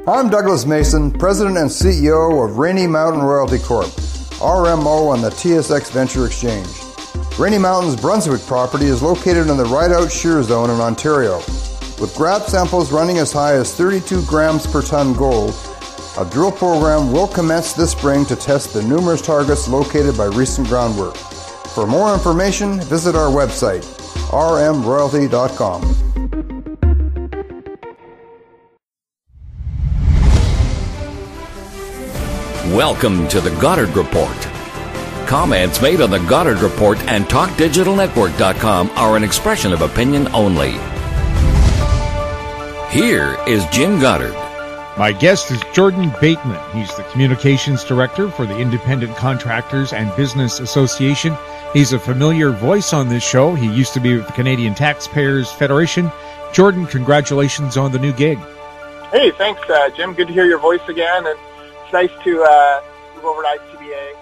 I'm Douglas Mason, President and CEO of Rainy Mountain Royalty Corp., RMO on the TSX Venture Exchange. Rainy Mountain's Brunswick property is located in the Rideout Shear Zone in Ontario. With grab samples running as high as 32 grams per ton gold, a drill program will commence this spring to test the numerous targets located by recent groundwork. For more information, visit our website, rmroyalty.com. Welcome to the Goddard Report. Comments made on the Goddard Report and TalkDigitalNetwork.com are an expression of opinion only. Here is Jim Goddard. My guest is Jordan Bateman. He's the Communications Director for the Independent Contractors and Business Association. He's a familiar voice on this show. He used to be with the Canadian Taxpayers Federation. Jordan, congratulations on the new gig. Hey, thanks, Jim. Good to hear your voice again, and it's nice to move over to ICBA.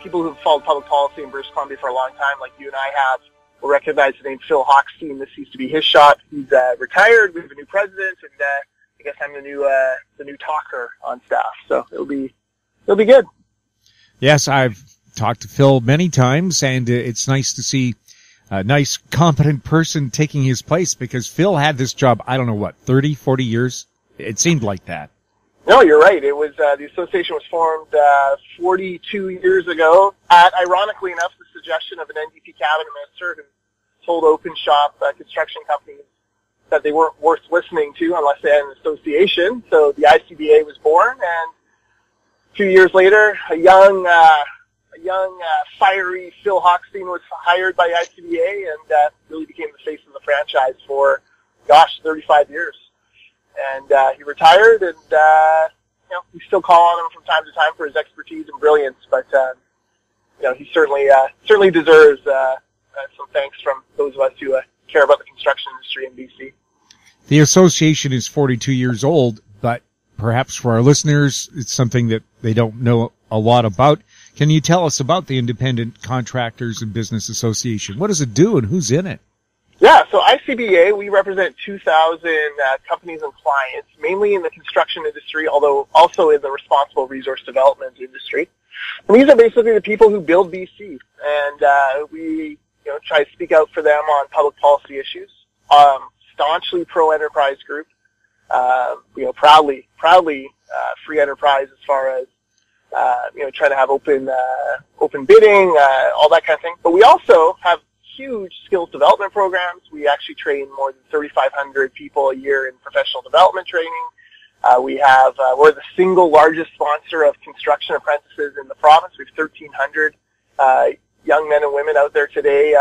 People who've followed public policy in British Columbia for a long time, like you and I have, will recognize the name Phil Hochstein. This used to be his shop. He's retired. We have a new president, and I guess I'm the new talker on staff. So it'll be good. Yes, I've talked to Phil many times, and it's nice to see a nice, competent person taking his place, because Phil had this job, 30, 40 years? It seemed like that. No, you're right. It was the association was formed 42 years ago at, ironically enough, the suggestion of an NDP cabinet minister who told open shop construction companies that they weren't worth listening to unless they had an association. So the ICBA was born, and a few years later, a young, fiery Phil Hochstein was hired by ICBA and really became the face of the franchise for, 35 years. And he retired, and we still call on him from time to time for his expertise and brilliance. But he certainly deserves some thanks from those of us who care about the construction industry in BC. The association is 42 years old, but perhaps for our listeners, it's something that they don't know a lot about. Can you tell us about the Independent Contractors and Business Association? What does it do, and who's in it? Yeah, so ICBA, we represent 2,000 companies and clients, mainly in the construction industry, although also in the responsible resource development industry. And these are basically the people who build BC, and we try to speak out for them on public policy issues. Staunchly pro-enterprise group, proudly free enterprise as far as trying to have open bidding, all that kind of thing. But we also have huge skills development programs. We actually train more than 3,500 people a year in professional development training. We're the single largest sponsor of construction apprentices in the province. We have 1,300 young men and women out there today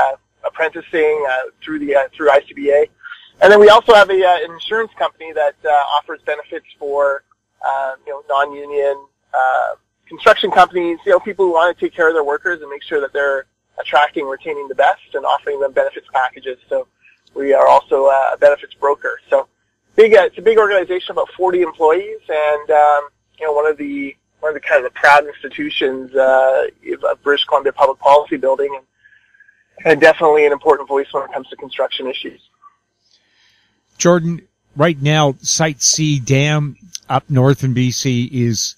apprenticing through ICBA. And then we also have an insurance company that offers benefits for non-union construction companies, people who want to take care of their workers and make sure that they're attracting, retaining the best, and offering them benefits packages. So we are also a benefits broker. So it's a big organization, about 40 employees, and one of the kind of the proud institutions of British Columbia public policy building, and definitely an important voice when it comes to construction issues. Jordan, right now, Site C Dam up north in BC is,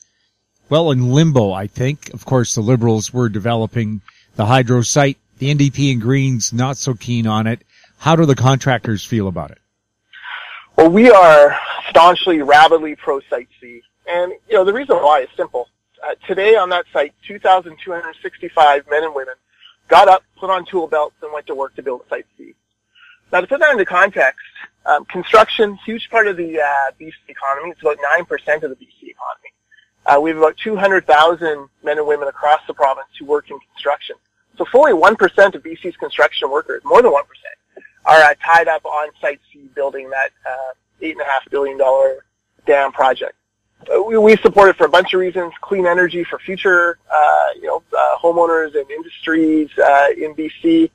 in limbo, I think. Of course, the Liberals were developing the hydro site. The NDP and Greens not so keen on it. How do the contractors feel about it? Well, we are staunchly, rabidly pro-Site C. And, the reason why is simple. Today on that site, 2,265 men and women got up, put on tool belts, and went to work to build Site C. Now, to put that into context, construction, huge part of the BC economy. It's about 9% of the BC economy. We have about 200,000 men and women across the province who work in construction. So fully 1% of BC's construction workers, more than 1%, are tied up on Site C building that $8.5 billion dam project. We support it for a bunch of reasons: clean energy for future, homeowners and industries in BC.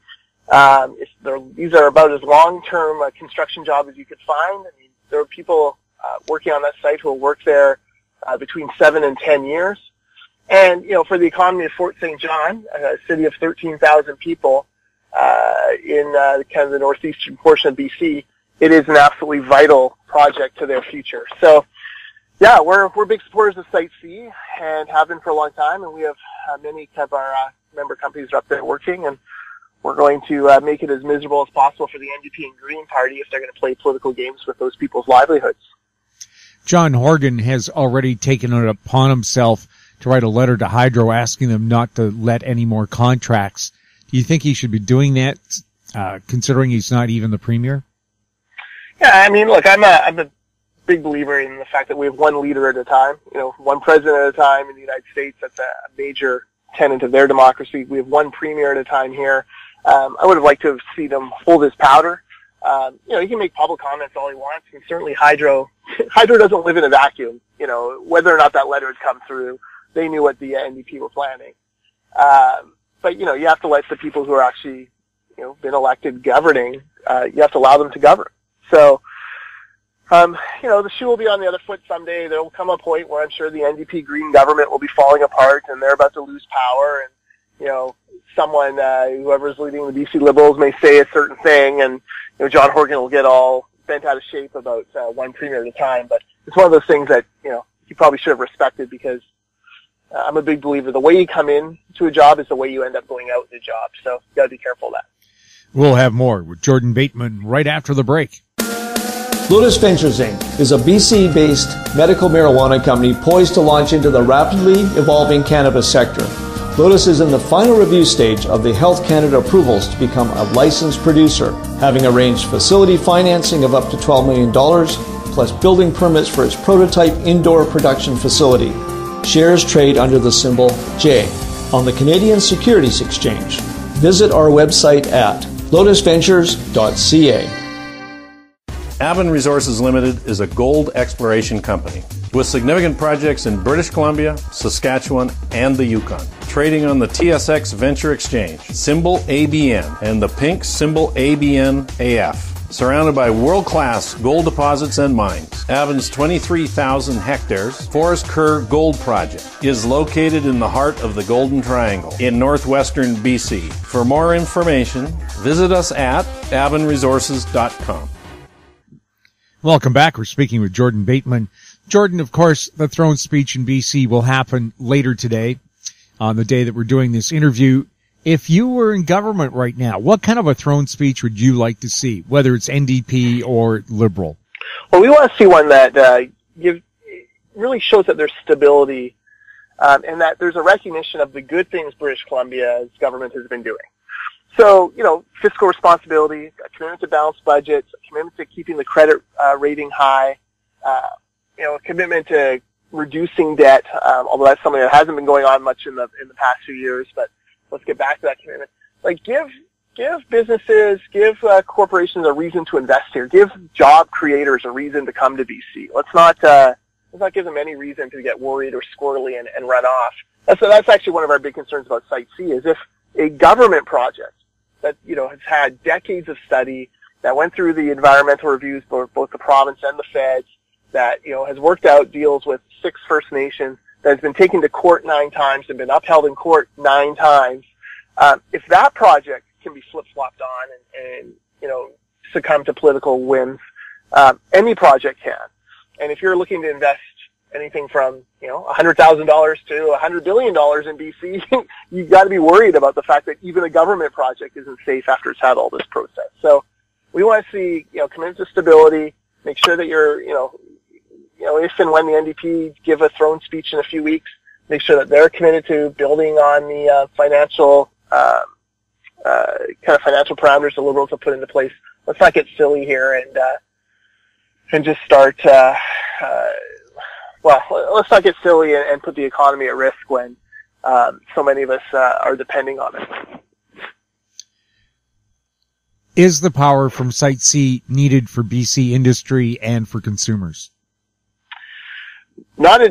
These are about as long-term construction jobs as you could find. I mean, there are people working on that site who will work there between 7 and 10 years. And, for the economy of Fort St. John, a city of 13,000 people in kind of the northeastern portion of BC, it is an absolutely vital project to their future. So, yeah, we're big supporters of Site C and have been for a long time, and we have many of our member companies are up there working, and we're going to make it as miserable as possible for the NDP and Green Party if they're going to play political games with those people's livelihoods. John Horgan has already taken it upon himself to write a letter to Hydro asking them not to let any more contracts. Do you think he should be doing that, considering he's not even the premier? Yeah, I mean, look, I'm a big believer in the fact that we have one leader at a time, one president at a time in the United States. That's a major tenet of their democracy. We have one premier at a time here. I would have liked to have seen him hold his powder. He can make public comments all he wants, and certainly Hydro doesn't live in a vacuum. Whether or not that letter had come through, they knew what the NDP were planning. But you have to let the people who are actually, been elected governing, you have to allow them to govern. So, the shoe will be on the other foot someday. There will come a point where I'm sure the NDP Green government will be falling apart and they're about to lose power, and, someone, whoever's leading the BC Liberals may say a certain thing, and, John Horgan will get all bent out of shape about one premier at a time. But it's one of those things that, he probably should have respected, because I'm a big believer the way you come in to a job is the way you end up going out in a job. So you got to be careful of that. We'll have more with Jordan Bateman right after the break. Lotus Ventures Inc. is a BC-based medical marijuana company poised to launch into the rapidly evolving cannabis sector. Lotus is in the final review stage of the Health Canada approvals to become a licensed producer, having arranged facility financing of up to $12 million, plus building permits for its prototype indoor production facility. Shares trade under the symbol J on the Canadian Securities Exchange. Visit our website at lotusventures.ca. Aven Resources Limited is a gold exploration company with significant projects in British Columbia, Saskatchewan, and the Yukon. Trading on the TSX Venture Exchange, symbol ABN, and the pink symbol ABN-AF. Surrounded by world-class gold deposits and mines, Aven's 23,000 hectares Forest Kerr Gold Project is located in the heart of the Golden Triangle in northwestern BC. For more information, visit us at avenresources.com. Welcome back. We're speaking with Jordan Bateman. Jordan, of course, the throne speech in BC will happen later today, on the day that we're doing this interview. If you were in government right now, what kind of a throne speech would you like to see, whether it's NDP or Liberal? Well, we want to see one that really shows that there's stability and that there's a recognition of the good things British Columbia's government has been doing. So, fiscal responsibility, a commitment to balanced budgets, a commitment to keeping the credit rating high, a commitment to reducing debt, although that's something that hasn't been going on much in the past few years, but let's get back to that commitment. Like, give businesses, give corporations a reason to invest here. Give job creators a reason to come to BC. Let's not give them any reason to get worried or squirrely and run off. That's actually one of our big concerns about Site C, is if a government project that, has had decades of study, that went through the environmental reviews, both the province and the feds, that, has worked out deals with 6 First Nations, that has been taken to court 9 times and been upheld in court 9 times, if that project can be flip-flopped on and succumb to political whims, any project can. And if you're looking to invest anything from, $100,000 to $100 billion in BC, you've got to be worried about the fact that even a government project isn't safe after it's had all this process. So we want to see, commitment to stability, make sure that you're, if and when the NDP give a throne speech in a few weeks, make sure that they're committed to building on the financial parameters the Liberals have put into place. Let's not get silly here and just start. Let's not get silly and put the economy at risk when so many of us are depending on it. Is the power from Site C needed for BC industry and for consumers? Not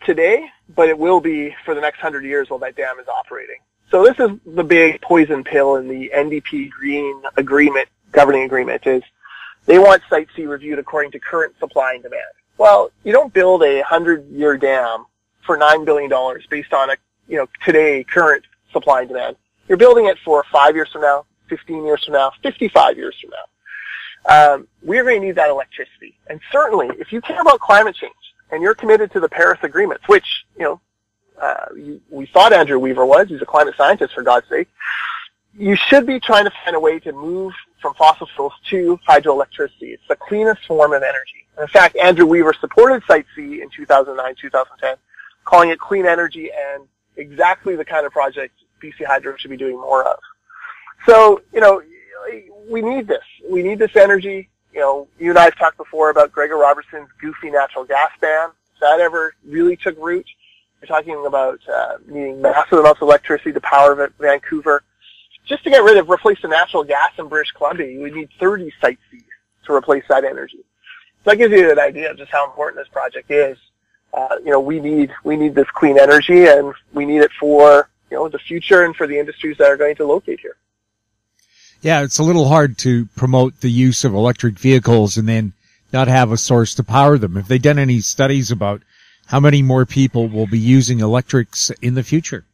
today, but it will be for the next 100 years while that dam is operating. So this is the big poison pill in the NDP Green agreement, governing agreement, is they want Site C reviewed according to current supply and demand. Well, you don't build a 100-year dam for $9 billion based on today current supply and demand. You're building it for 5 years from now, 15 years from now, 55 years from we're going to need that electricity. And certainly, if you care about climate change and you're committed to the Paris agreements, which, we thought Andrew Weaver was, he's a climate scientist for God's sake, you should be trying to find a way to move from fossil fuels to hydroelectricity. It's the cleanest form of energy. In fact, Andrew Weaver supported Site C in 2009, 2010, calling it clean energy and exactly the kind of project BC Hydro should be doing more of. So, we need this. We need this energy. You and I have talked before about Gregor Robertson's goofy natural gas ban. If that ever really took root, you're talking about needing massive amounts of electricity to power Vancouver. Just to replace the natural gas in British Columbia, you would need 30 Site Cs to replace that energy. So that gives you an idea of just how important this project is. We need this clean energy, and we need it for, the future and for the industries that are going to locate here. Yeah, it's a little hard to promote the use of electric vehicles and then not have a source to power them. Have they done any studies about how many more people will be using electrics in the future?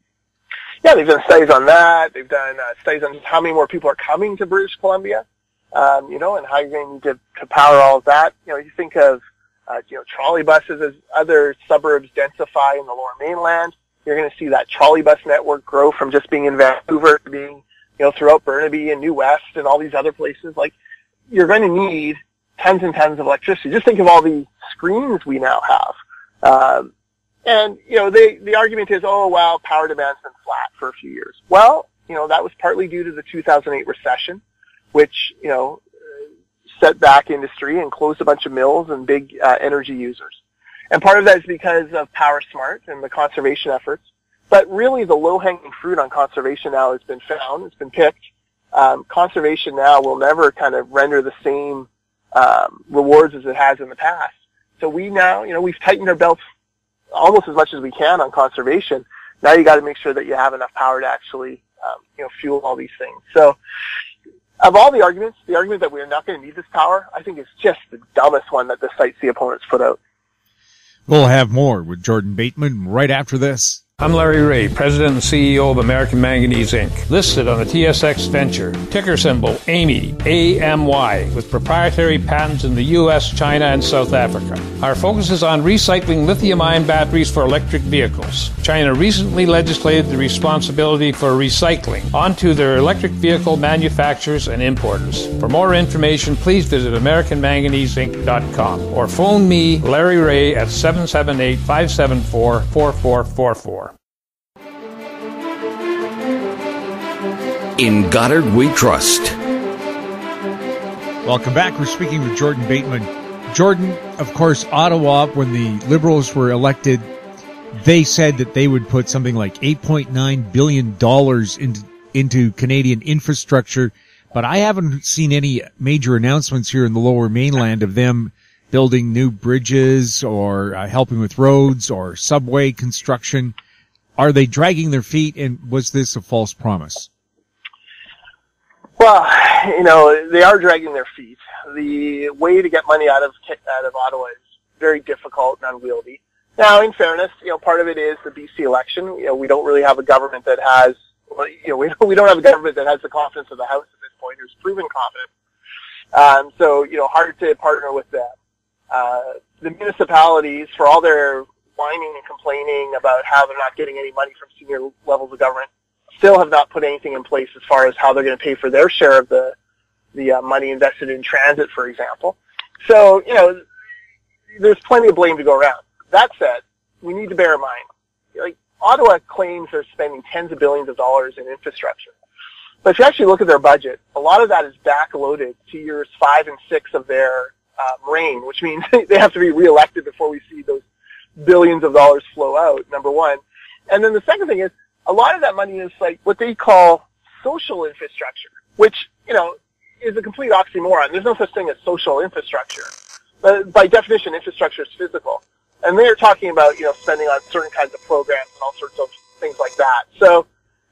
Yeah, they've done studies on that. They've done studies on how many more people are coming to British Columbia, and how you're going to need to power all of that. You think of, trolley buses as other suburbs densify in the Lower Mainland. You're going to see that trolley bus network grow from just being in Vancouver to being, throughout Burnaby and New West and all these other places. Like, you're going to need tons and tons of electricity. Just think of all the screens we now have. The argument is, power demand's been flat for a few years. Well, that was partly due to the 2008 recession, which, set back industry and closed a bunch of mills and big energy users. And part of that is because of Power Smart and the conservation efforts. But really the low-hanging fruit on conservation now has been found, it's been picked. Conservation now will never kind of render the same rewards as it has in the past. So we now, we've tightened our belts almost as much as we can on conservation. Now you got to make sure that you have enough power to actually, fuel all these things. So, of all the arguments, the argument that we're not going to need this power, I think is just the dumbest one that the Site C opponents put out. We'll have more with Jordan Bateman right after this. I'm Larry Ray, President and CEO of American Manganese Inc., listed on the TSX Venture, ticker symbol AMY, A-M-Y, with proprietary patents in the U.S., China, and South Africa. Our focus is on recycling lithium-ion batteries for electric vehicles. China recently legislated the responsibility for recycling onto their electric vehicle manufacturers and importers. For more information, please visit AmericanManganeseInc.com or phone me, Larry Ray, at 778-574-4444. In Goddard we trust. Welcome back. We're speaking with Jordan Bateman. Jordan, of course, Ottawa, when the Liberals were elected, they said that they would put something like $8.9 billion into Canadian infrastructure, but I haven't seen any major announcements here in the Lower Mainland of them building new bridges or helping with roads or subway construction. Are they dragging their feet, and was this a false promise? Well, they are dragging their feet. The way to get money out of Ottawa is very difficult and unwieldy. Now, in fairness, part of it is the BC election. We don't really have a government that has, we don't have a government that has the confidence of the House at this point, who's proven confident. So, hard to partner with them. The municipalities, for all their whining and complaining about how they're not getting any money from senior levels of government, still have not put anything in place as far as how they're going to pay for their share of the money invested in transit, for example. So, there's plenty of blame to go around. That said, we need to bear in mind, Ottawa claims they're spending tens of billions of dollars in infrastructure. But if you actually look at their budget, a lot of that is backloaded to years 5 and 6 of their reign, which means they have to be reelected before we see those billions of dollars flow out, number one. And then the second thing is, a lot of that money is what they call social infrastructure, which, is a complete oxymoron. There's no such thing as social infrastructure. But by definition, infrastructure is physical. And they're talking about, spending on certain kinds of programs and all sorts of things like that. So,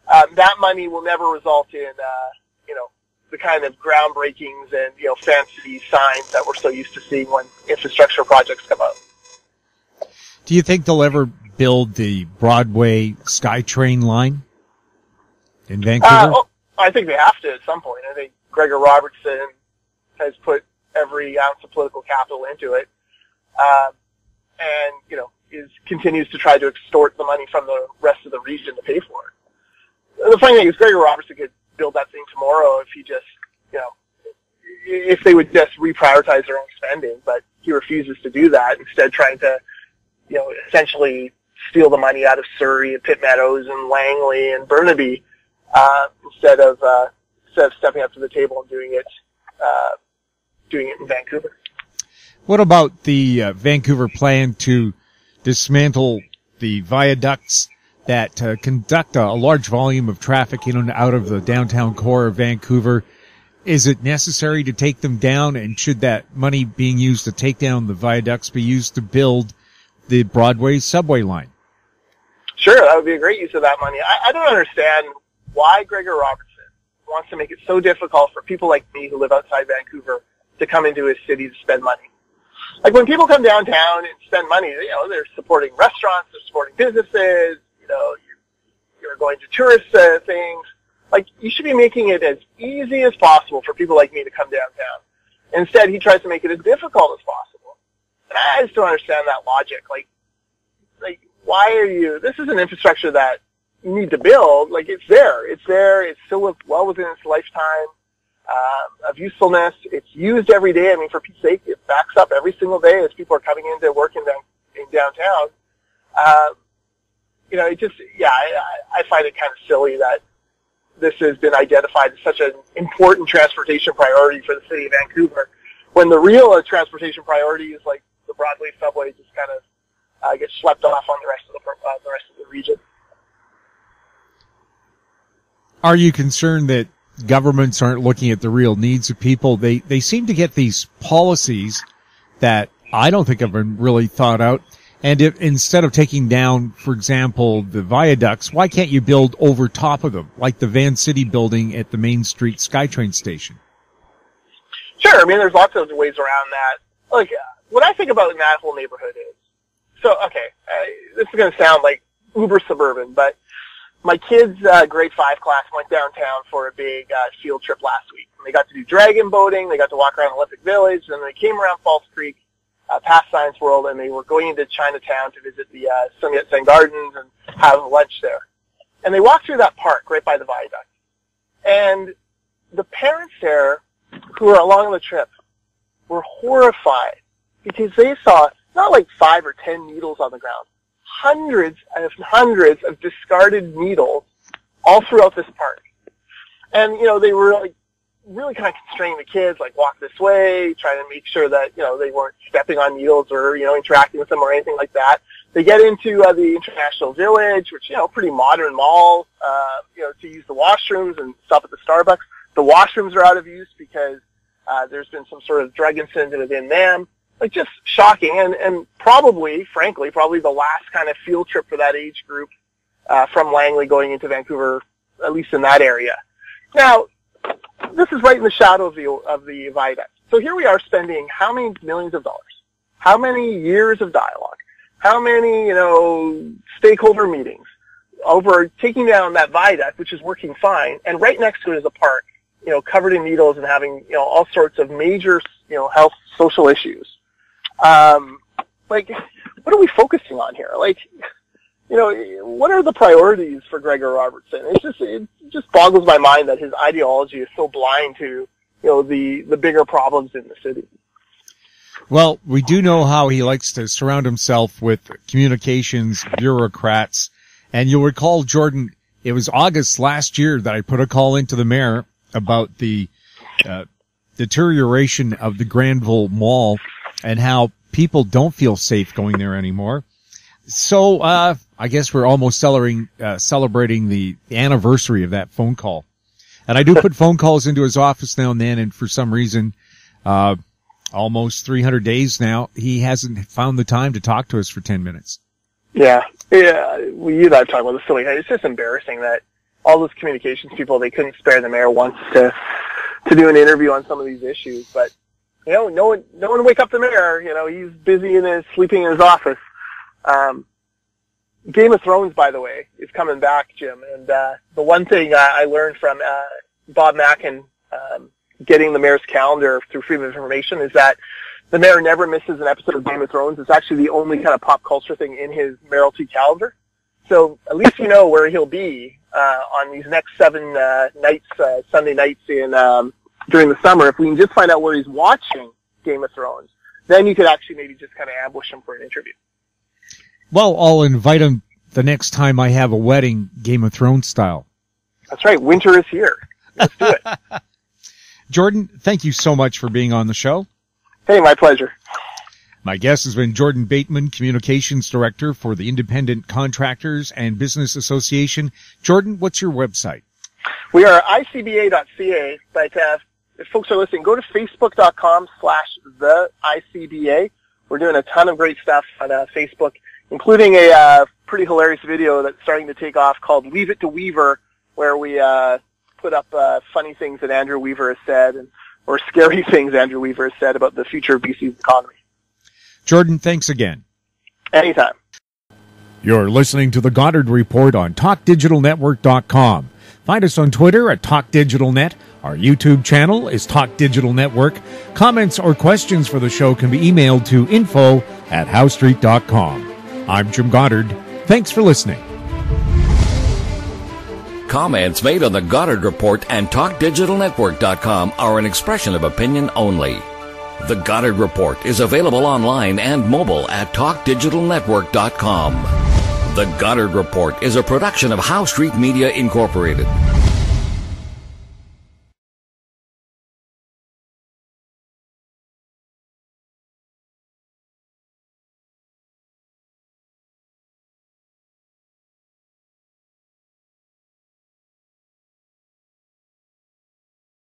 that money will never result in, the kind of groundbreakings and, fancy signs that we're so used to seeing when infrastructure projects come out. Do you think they'll ever build the Broadway SkyTrain line in Vancouver? I think they have to at some point. I think Gregor Robertson has put every ounce of political capital into it, and continues to try to extort the money from the rest of the region to pay for it. The funny thing is, Gregor Robertson could build that thing tomorrow if he just, if they would just reprioritize their own spending, but he refuses to do that, instead trying to, essentially steal the money out of Surrey and Pitt Meadows and Langley and Burnaby, instead of stepping up to the table and doing it in Vancouver. What about the Vancouver plan to dismantle the viaducts that conduct a large volume of traffic in and out of the downtown core of Vancouver? Is it necessary to take them down, and should that money being used to take down the viaducts be used to build the Broadway subway line? Sure, that would be a great use of that money. I don't understand why Gregor Robertson wants to make it so difficult for people like me who live outside Vancouver to come into his city to spend money. Like, when people come downtown and spend money, they're supporting restaurants, they're supporting businesses, you're going to tourist things. Like, you should be making it as easy as possible for people like me to come downtown. Instead, he tries to make it as difficult as possible. And I just don't understand that logic. Like, why are you, this is an infrastructure that you need to build. Like, it's there. It's still well within its lifetime of usefulness. It's used every day. I mean, for Pete's sake, it backs up every single day as people are coming into work in downtown. I find it kind of silly that this has been identified as such an important transportation priority for the city of Vancouver, when the real transportation priority is like the Broadway subway just kind of gets schlepped off on the rest of the region. Are you concerned that governments aren't looking at the real needs of people? They seem to get these policies that I don't think have been really thought out. And if instead of taking down, for example, the viaducts, why can't you build over top of them, like the Van City building at the Main Street SkyTrain station? Sure. I mean, there's lots of ways around that. Like, what I think about in that whole neighborhood is, this is going to sound like uber suburban, but my kids' grade 5 class went downtown for a big field trip last week. And they got to do dragon boating, they got to walk around Olympic Village, and they came around False Creek, past Science World, and they were going into Chinatown to visit the Sun Yat-sen Gardens and have lunch there. And they walked through that park right by the viaduct. And the parents there who were along the trip were horrified because they saw not like 5 or 10 needles on the ground, hundreds of discarded needles all throughout this park. And, they were like really kind of constraining the kids, like, walk this way, trying to make sure that, they weren't stepping on needles or, interacting with them or anything like that. They get into the International Village, which, pretty modern mall, to use the washrooms and stop at the Starbucks. The washrooms are out of use because there's been some sort of drug incident within them. Like, just shocking, and probably the last kind of field trip for that age group from Langley going into Vancouver, at least in that area. Now, this is right in the shadow of the viaduct. So here we are spending how many millions of dollars? How many years of dialogue? How many, stakeholder meetings over taking down that viaduct, which is working fine, and right next to it is a park, covered in needles and having, all sorts of major, health, social issues. What are we focusing on here? Like, what are the priorities for Gregor Robertson? It just boggles my mind that his ideology is so blind to, the bigger problems in the city. Well, we do know how he likes to surround himself with communications bureaucrats. And you'll recall, Jordan, it was August last year that I put a call into the mayor about the deterioration of the Granville Mall and how people don't feel safe going there anymore. So, I guess we're almost celebrating the anniversary of that phone call. And I do put phone calls into his office now and then, and for some reason, almost 300 days now, he hasn't found the time to talk to us for 10 minutes. Yeah. You and I talking about this silly. It's just embarrassing that all those communications people, they couldn't spare the mayor once to do an interview on some of these issues. But, no one wake up the mayor. He's busy sleeping in his office. Game of Thrones, by the way, is coming back, Jim. And the one thing I learned from Bob Mackin getting the mayor's calendar through Freedom of Information is that the mayor never misses an episode of Game of Thrones. It's actually the only kind of pop culture thing in his mayoralty calendar. So at least you know where he'll be on these next 7 nights, Sunday nights in during the summer. If we can just find out where he's watching Game of Thrones, then you could actually maybe just kind of ambush him for an interview. Well, I'll invite him the next time I have a wedding, Game of Thrones style. That's right. Winter is here. Let's do it. Jordan, thank you so much for being on the show. Hey, my pleasure. My guest has been Jordan Bateman, Communications Director for the Independent Contractors and Business Association. Jordan, what's your website? We are ICBA.ca, but if folks are listening, go to Facebook.com/the ICBA. We're doing a ton of great stuff on Facebook, including a pretty hilarious video that's starting to take off called Leave It to Weaver, where we put up funny things that Andrew Weaver has said, or scary things Andrew Weaver has said about the future of BC's economy. Jordan, thanks again. Anytime. You're listening to the Goddard Report on TalkDigitalNetwork.com. Find us on Twitter at TalkDigitalNet. Our YouTube channel is Talk Digital Network. Comments or questions for the show can be emailed to info@howstreet.com. I'm Jim Goddard. Thanks for listening. Comments made on the Goddard Report and TalkDigitalNetwork.com are an expression of opinion only. The Goddard Report is available online and mobile at TalkDigitalNetwork.com. The Goddard Report is a production of How Street Media Incorporated.